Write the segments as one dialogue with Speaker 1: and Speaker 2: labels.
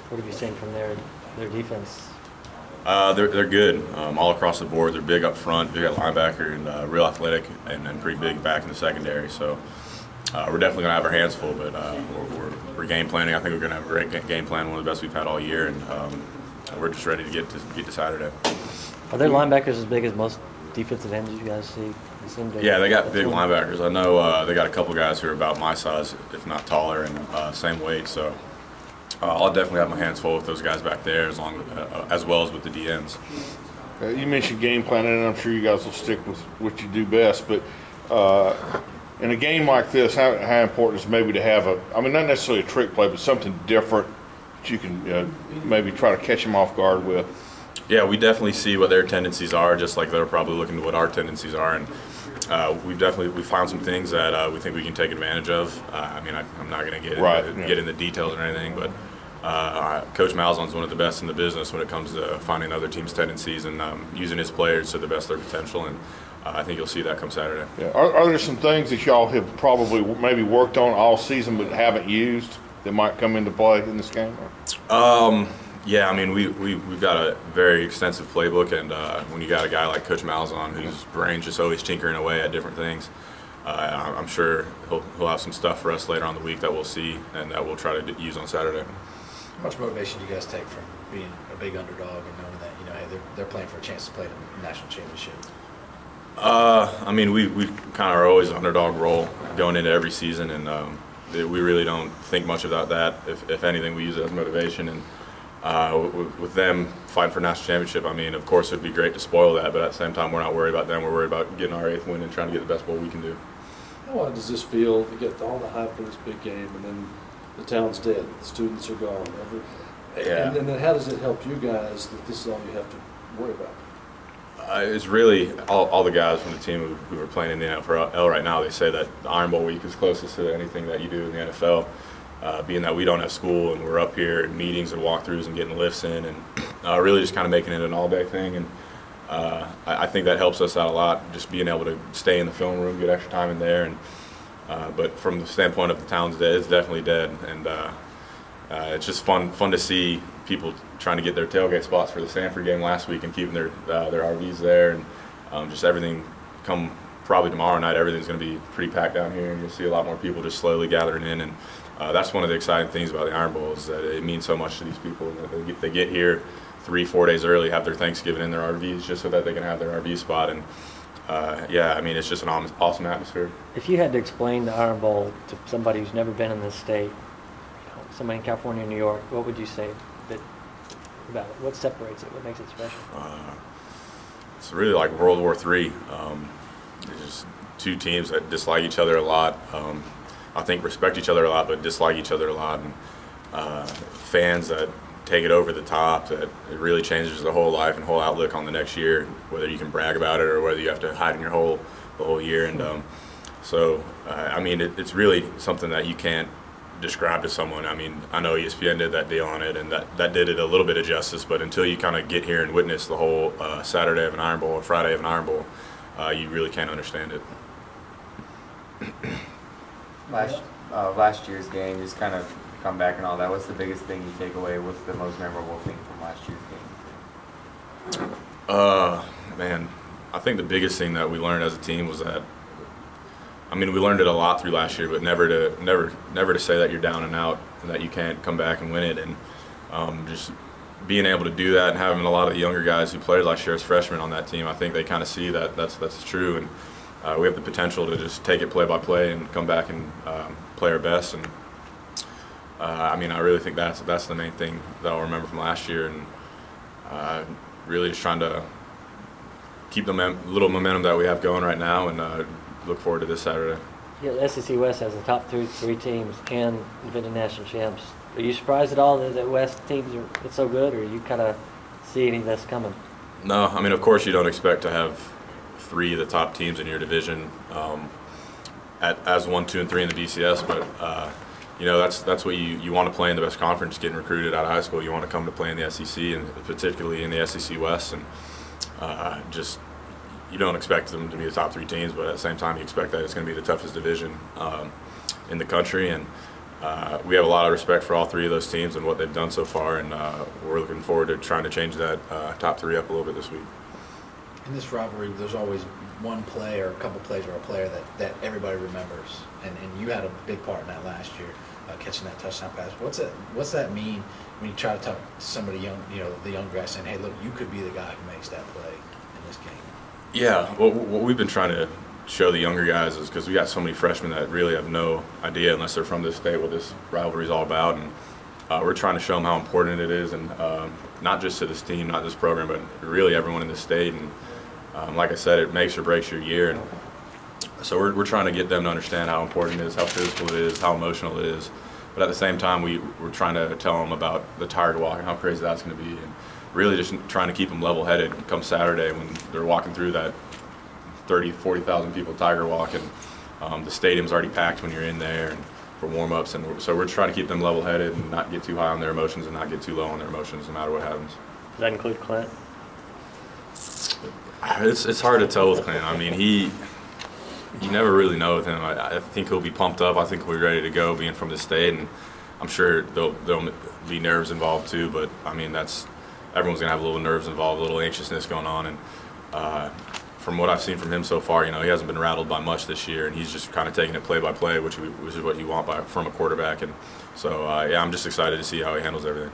Speaker 1: What have you seen from their defense?
Speaker 2: They're good all across the board. They're big up front, big at linebacker, and real athletic, and pretty big back in the secondary. So we're definitely going to have our hands full, but we're game planning. I think we're going to have a great game plan, one of the best we've had all year, and we're just ready to get to Saturday.
Speaker 1: Are their linebackers as big as most defensive ends you guys see?
Speaker 2: Yeah, they got big linebackers. I know they got a couple guys who are about my size, if not taller, and same weight. So I'll definitely have my hands full with those guys back there, as well as with the DNs.
Speaker 3: You mentioned game planning, and I'm sure you guys will stick with what you do best. But in a game like this, how important is maybe to have not necessarily a trick play, but something different that you can maybe try to catch them off guard with?
Speaker 2: Yeah, we definitely see what their tendencies are, just like they're probably looking to what our tendencies are, and we found some things that we think we can take advantage of. I'm not going to get into details or anything, but Coach Malzahn's one of the best in the business when it comes to finding other teams' tendencies and using his players to the best of their potential, and I think you'll see that come Saturday.
Speaker 3: Yeah. Are there some things that y'all have probably maybe worked on all season but haven't used that might come into play in this game?
Speaker 2: Yeah, we've got a very extensive playbook, and when you got a guy like Coach Malzahn, whose brain's just always tinkering away at different things, I'm sure he'll have some stuff for us later on the week that we'll see and that we'll try to use on Saturday.
Speaker 4: How much motivation do you guys take from being a big underdog and knowing that hey, they're playing for a chance to play the national championship?
Speaker 2: We kind of are always an underdog role going into every season, and we really don't think much about that. If anything, we use it as motivation. And with them fighting for national championship, of course it'd be great to spoil that, but at the same time we're not worried about them. We're worried about getting our 8th win and trying to get the best bowl we can do.
Speaker 5: How does this feel to get all the hype for this big game and then the town's dead, the students are gone,
Speaker 2: Yeah.
Speaker 5: And then how does it help you guys that this is all you have to worry about?
Speaker 2: It's really all the guys from the team who are playing in the NFL right now. They say that the Iron Bowl week is closest to anything that you do in the NFL. Being that we don't have school and we're up here in meetings and walkthroughs and getting lifts in, and really just kind of making it an all-day thing. And I think that helps us out a lot, just being able to stay in the film room, get extra time in there. And but from the standpoint of the town's dead, it's definitely dead, and it's just fun to see people trying to get their tailgate spots for the Stanford game last week and keeping their RVs there, and just everything come probably tomorrow night. Everything's going to be pretty packed down here, and you'll see a lot more people just slowly gathering in. And that's one of the exciting things about the Iron Bowl is that it means so much to these people. And they get here 3-4 days early, have their Thanksgiving in their RVs just so that they can have their RV spot. And it's just an awesome atmosphere.
Speaker 1: If you had to explain the Iron Bowl to somebody who's never been in this state, somebody in California or New York, what would you say about it? What separates it? What makes it special?
Speaker 2: It's really like World War III. There's just two teams that dislike each other a lot. I think respect each other a lot, but dislike each other a lot. And fans that take it over the top, that it really changes the whole life and whole outlook on the next year, whether you can brag about it or whether you have to hide in the whole year. And it's really something that you can't describe to someone. I know ESPN did that deal on it, and that did it a little bit of justice, but until you kind of get here and witness the whole Saturday of an Iron Bowl or Friday of an Iron Bowl, you really can't understand it.
Speaker 6: Last year's game, just kind of come back and all that. What's the biggest thing you take away? What's the most memorable thing from last year's game?
Speaker 2: I think the biggest thing that we learned as a team was that, we learned it a lot through last year, but never to say that you're down and out and that you can't come back and win it. And just being able to do that and having a lot of the younger guys who played last year as freshmen on that team, I think they kind of see that that's true. And we have the potential to just take it play by play and come back and play our best. And I really think that's the main thing that I'll remember from last year, and really just trying to keep the little momentum that we have going right now, and look forward to this Saturday.
Speaker 1: Yeah, the SEC West has the top three teams and defending national champs. Are you surprised at all that the West teams are so good, or you kind of see any of this coming?
Speaker 2: No, of course you don't expect to have 3 of the top teams in your division as 1, 2, and 3 in the BCS, but that's what you want to play in the best conference. Getting recruited out of high school, you want to come to play in the SEC, and particularly in the SEC West, and you don't expect them to be the top 3 teams, but at the same time you expect that it's going to be the toughest division in the country. And we have a lot of respect for all three of those teams and what they've done so far, and we're looking forward to trying to change that top three up a little bit this week.
Speaker 4: In this rivalry, there's always one play or a couple plays or a player that everybody remembers, and you had a big part in that last year, catching that touchdown pass. What's that mean when you try to talk to somebody young, the young guy, saying, "Hey, look, you could be the guy who makes that play in this game"?
Speaker 2: Yeah, well, what we've been trying to show the younger guys is because we got so many freshmen that really have no idea unless they're from this state what this rivalry is all about, and we're trying to show them how important it is, and not just to this team, not this program, but really everyone in the state. And like I said, it makes or breaks your year, and so we're trying to get them to understand how important it is, how physical it is, how emotional it is. But at the same time, we're trying to tell them about the Tiger Walk and how crazy that's going to be, and really just trying to keep them level-headed come Saturday when they're walking through that 30,000, 40,000 people Tiger Walk, and the stadium's already packed when you're in there and for warm-ups, and so we're trying to keep them level-headed and not get too high on their emotions and not get too low on their emotions no matter what happens.
Speaker 1: Does that include Clint?
Speaker 2: It's hard to tell with Clint. I mean, you never really know with him. I think he'll be pumped up. I think we're ready to go being from the state, and I'm sure there'll be nerves involved too, but I mean, everyone's going to have a little nerves involved, a little anxiousness going on, and from what I've seen from him so far, he hasn't been rattled by much this year, and he's just kind of taking it play by play, which is what you want from a quarterback. And so, yeah, I'm just excited to see how he handles everything.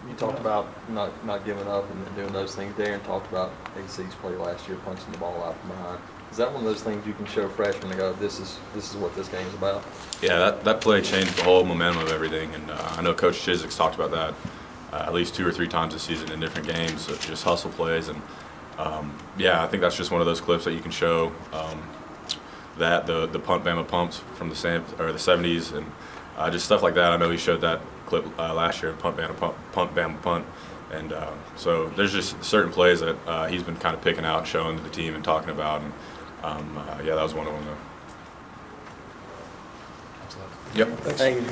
Speaker 7: You talked about not giving up and doing those things. Darren talked about AC's play last year, punching the ball out from behind. Is that one of those things you can show freshmen to go, this is what this game's about? Yeah,
Speaker 2: that play changed the whole momentum of everything, and I know Coach Chiswick's talked about that at least 2 or 3 times this season in different games, just hustle plays. And yeah, I think that's just one of those clips that you can show that the punt Bama pumps from the 70s, and just stuff like that. I know he showed that clip last year, punt Bama punt, and so there's just certain plays that he's been kind of picking out, showing to the team and talking about, and yeah, that was one of them though.
Speaker 4: Yep.
Speaker 1: Thank you.